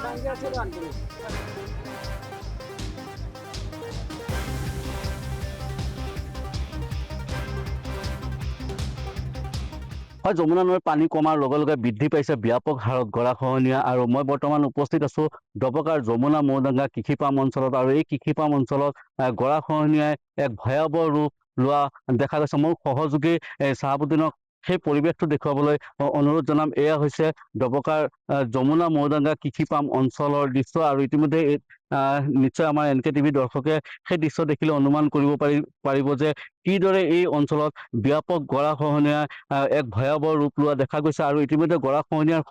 হয়, যমুনা নৈৰ পানী কমাৰ লগে লগে বৃদ্ধি পাইছে ব্যাপক হাৰত গৰাখহনীয়া। আৰু মই বৰ্তমান উপস্থিত আছো ডবকাৰ যমুনা মৌদাঙ্গা কৃষিপাম অঞ্চলত। আৰু এই কৃষিপাম অঞ্চলত গৰাখহনীয়াই এক ভয়াৱহ ৰূপ লোৱা দেখা গৈছে। মোৰ সহযোগী চাহাবুদ্দিনক সেই পৰিৱেশটো দেখুৱাবলৈ অনুৰোধ জনাম। এয়া হৈছে ডবকাৰ যমুনা মৌদাঙ্গা কৃষিপাম অঞ্চলৰ দৃশ্য। আৰু ইতিমধ্যে নিশ্চয় আমাৰ NK TV দৰ্শকে সেই দৃশ্য দেখিলে অনুমান কৰিব পাৰিব যে কিদৰে এই অঞ্চলত ব্যাপক গৰাখহনীয়া এক ভয়াৱহ ৰূপ লোৱা দেখা গৈছে। আৰু ইতিমধ্যে গৰাখহনীয়াৰ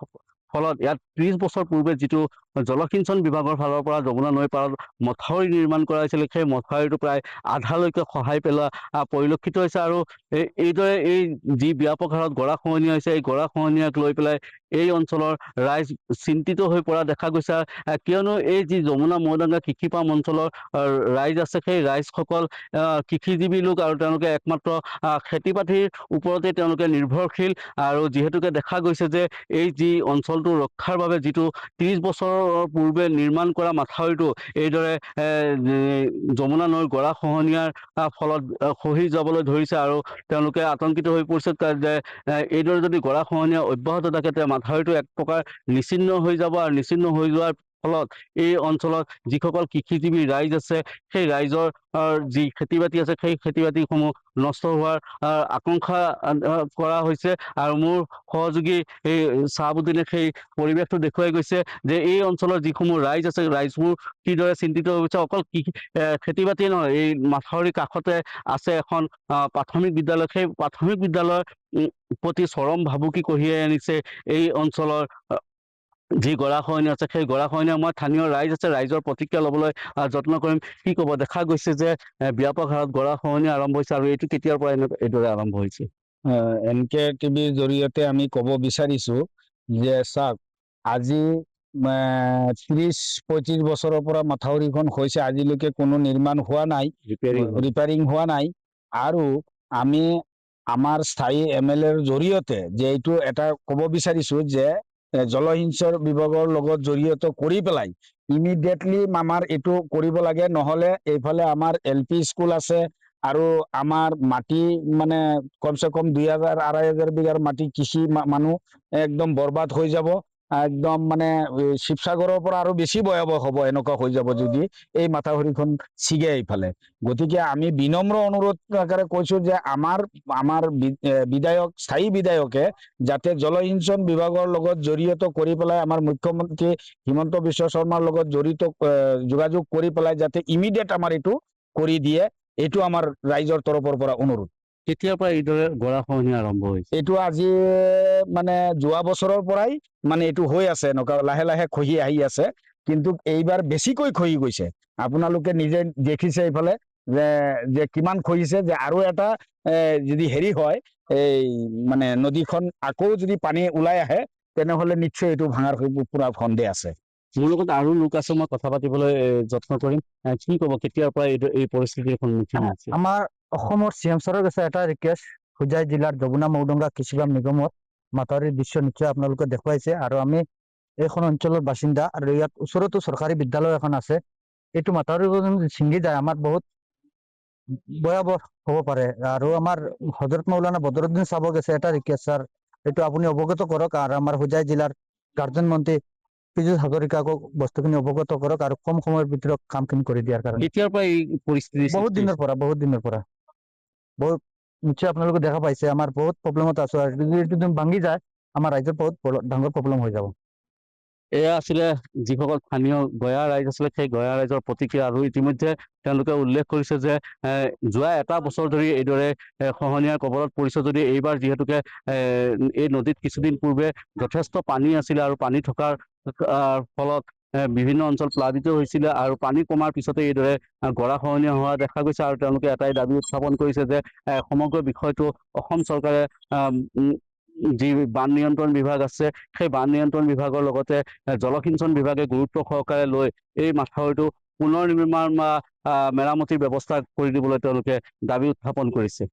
ফলত ইয়াত 30 বছৰ পূৰ্বে যিটো জলসিঞ্চন বিভাগৰ ফালৰ পৰা যমুনা নৈৰ পাৰত মথাউৰি নিৰ্মাণ কৰা হৈছিল, সেই মথাউৰিটো প্ৰায় আধালৈকে খহাই পেলোৱা পৰিলক্ষিত হৈছে। আৰু এইদৰে এই যি ব্যাপক হাৰত গৰাখহনীয়া হৈছে, এই গৰাখহনীয়াক লৈ পেলাই এই অঞ্চলৰ ৰাইজ চিন্তিত হৈ পৰা দেখা গৈছে। কিয়নো এই যি যমুনা মৌদাঙ্গা কৃষিপাম অঞ্চলৰ ৰাইজ আছে, সেই ৰাইজসকল কৃষিজীৱী লোক আৰু তেওঁলোকে একমাত্ৰ খেতি বাতিৰ ওপৰতে তেওঁলোকে নিৰ্ভৰশীল। আৰু যিহেতুকে দেখা গৈছে যে এই যি অঞ্চলটো ৰক্ষাৰ বাবে যিটো 30 বছৰৰ পূৰ্বে নিৰ্মাণ কৰা মাথাউৰিটো এইদৰে যমুনা নৈৰ গৰাখহনীয়াৰ ফলত খহি যাবলৈ ধৰিছে। আৰু তেওঁলোকে আতংকিত হৈ পৰিছে যে এইদৰে যদি গৰাখহনীয়া অব্যাহত থাকে তেতিয়া মাথাউৰিটো এক প্ৰকাৰ নিচ্ছিন্ন হৈ যাব। আৰু নিচ্ছিন্ন হৈ যোৱাৰ ফলত এই অঞ্চলত যিসকল কৃষিজীৱী ৰাইজ আছে, সেই ৰাইজৰ যি খেতি বাতি আছে, সেই খেতি বাতিসমূহ নষ্ট হোৱাৰ আশংকা কৰা হৈছে। আৰু মোৰ সহযোগী এই চাহাবুদ্দিনে সেই পৰিৱেশটো দেখুৱাই গৈছে যে এই অঞ্চলৰ যিসমূহ ৰাইজ আছে, ৰাইজবোৰ কিদৰে চিন্তিত হৈ গৈছে। অকল খেতি বাতিয়ে নহয়, এই মাথাউৰিৰ কাষতে আছে এখন প্ৰাথমিক বিদ্যালয়। সেই প্ৰাথমিক বিদ্যালয়ৰ প্ৰতি চৰম ভাবুকি কঢ়িয়াই আনিছে এই অঞ্চলৰ যি গৰাখহনীয়া আছে, সেই গৰাখহনীয়া। মই স্থানীয় ৰাইজ আছে, ৰাইজৰ প্ৰতিক্ৰিয়া ল'বলৈ যত্ন কৰিম। কি ক'ব? দেখা গৈছে যে ব্যাপক হাৰত গৰাখহনীয়া আৰম্ভ হৈছে। আৰু এইটো কেতিয়াৰ পৰা এইদৰে আৰম্ভ হৈছে? NK TVৰ জৰিয়তে আমি ক'ব বিচাৰিছো যে চাওক, আজি 30-35 বছৰৰ পৰা মাথাউৰিখন হৈছে, আজিলৈকে কোনো নিৰ্মাণ হোৱা নাই, ৰিপেয়াৰিং হোৱা নাই। আৰু আমি আমাৰ স্থায়ী MLA ৰ জৰিয়তে যে এইটো এটা ক'ব বিচাৰিছো যে জলসিঞ্চন বিভাগৰ লগত জড়িত কৰি পেলাই ইমিডিয়েটলি আমাৰ এইটো কৰিব লাগে। নহ'লে এইফালে আমাৰ LP স্কুল আছে আৰু আমাৰ মাটি মানে কমচে কম 2000-2500 বিঘাৰ মাটি কৃষি মানুহ একদম বৰবাদ হৈ যাব। একদম মানে শিৱসাগৰৰ পৰা আৰু বেছি ভয়াৱহ হ'ব এনেকুৱা হৈ যাব যদি এই মাথাউৰিখন ছিগে এইফালে। গতিকে আমি বিনম্ৰ অনুৰোধ আকাৰে কৈছো যে আমাৰ বিধায়ক, স্থায়ী বিধায়কে যাতে জলসিঞ্চন বিভাগৰ লগত জড়িত কৰি পেলাই আমাৰ মুখ্যমন্ত্ৰী হিমন্ত বিশ্ব শৰ্মাৰ লগত যোগাযোগ কৰি পেলাই যাতে ইমিডিয়েট আমাৰ এইটো কৰি দিয়ে, এইটো আমাৰ ৰাইজৰ তৰফৰ পৰা অনুৰোধ। কেতিয়াৰ পৰা এইদৰে গৰাখহনীয়া আৰম্ভ হৈছে? এইটো আজি মানে যোৱা বছৰৰ পৰাই মানে এইটো হৈ আছে, এনেকুৱা লাহে লাহে খহি আহি আছে। কিন্তু এইবাৰ বেছিকৈ খহি গৈছে। আপোনালোকে নিজে দেখিছে এইফালে যে কিমান খহিছে। যে আৰু এটা যদি হেৰি হয়, এই মানে নদীখন আকৌ যদি পানী ওলাই আহে, তেনেহলে নিশ্চয় এইটো ভাঙাৰ পুৰা সন্দেহ আছে। মোৰ লগত আৰু লোক আছে, মই কথা পাতিবলৈ যত্ন কৰিম। কি ক'ব, কেতিয়াৰ পৰা এই পৰিস্থিতিৰ সন্মুখীন হৈছে? আমাৰ অসমৰ CM ছাৰৰ কাছে এটা ৰিকুৱেষ্ট, হোজাই জিলাৰ যমুনা মৌদাঙ্গা কৃষিপাম নিগমত মাথাউৰিৰ দৃশ্য নিশ্চয় আপোনালোকে দেখুৱাইছে। আৰু আমি এইখন অঞ্চলৰ বাসিন্দা, আৰু ইয়াত ওচৰতো চৰকাৰী বিদ্যালয় এখন আছে। এইটো মাথাউৰি ছিঙি যায়, আমাৰ বহুত ভয়াৱহ হ'ব পাৰে। আৰু আমাৰ হজৰত মৌলানা বদৰুদ্দিন চাব গৈছে, এটা ৰিকুৱেষ্ট ছাৰ, এইটো আপুনি অৱগত কৰক। আৰু আমাৰ হোজাই জিলাৰ গাৰ্জেন মন্ত্ৰী পীযুষ হাজৰিকাকো বস্তুখিনি অৱগত কৰক আৰু কম সময়ৰ ভিতৰত কামখিনি কৰি দিয়াৰ কাৰণে। কেতিয়াৰ পৰা এই পৰিস্থিতি? বহুত দিনৰ পৰা বহুত নিশ্চয় আপোনালোকে দেখা পাইছে, আমাৰ বহুত প্ৰব্লেমত আছো। আৰু যদি এইটো ভাঙি যায়, আমাৰ ৰাইজৰ বহুত ডাঙৰ প্ৰব্লেম হৈ যাব। এয়া আছিলে যিসকল স্থানীয় গঞা ৰাইজ আছিলে, সেই গঞা ৰাইজৰ প্ৰতিক্ৰিয়া। আৰু ইতিমধ্যে তেওঁলোকে উল্লেখ কৰিছে যে যোৱা এটা বছৰ ধৰি এইদৰে খহনীয়াৰ কবলত পৰিছে। যদি এইবাৰ যিহেতুকে এই নদীত কিছুদিন পূৰ্বে যথেষ্ট পানী আছিলে, আৰু পানী থকাৰ ফলত বিভিন্ন অঞ্চল প্লাবিত হৈছিলে। আৰু পানী কমাৰ পিছতে এইদৰে গৰাখহনীয়া হোৱা দেখা গৈছে। আৰু তেওঁলোকে এটাই দাবী উত্থাপন কৰিছে যে সমগ্ৰ বিষয়টো অসম চৰকাৰে যি বান নিয়ন্ত্ৰণ বিভাগ আছে, সেই বান নিয়ন্ত্ৰণ বিভাগৰ লগতে জলসিঞ্চন বিভাগে গুৰুত্ব সহকাৰে লৈ এই মাথাউৰিটো পুনৰ নিৰ্মাণ বা মেৰামতিৰ ব্যৱস্থা কৰি দিবলৈ তেওঁলোকে দাবী উত্থাপন কৰিছে।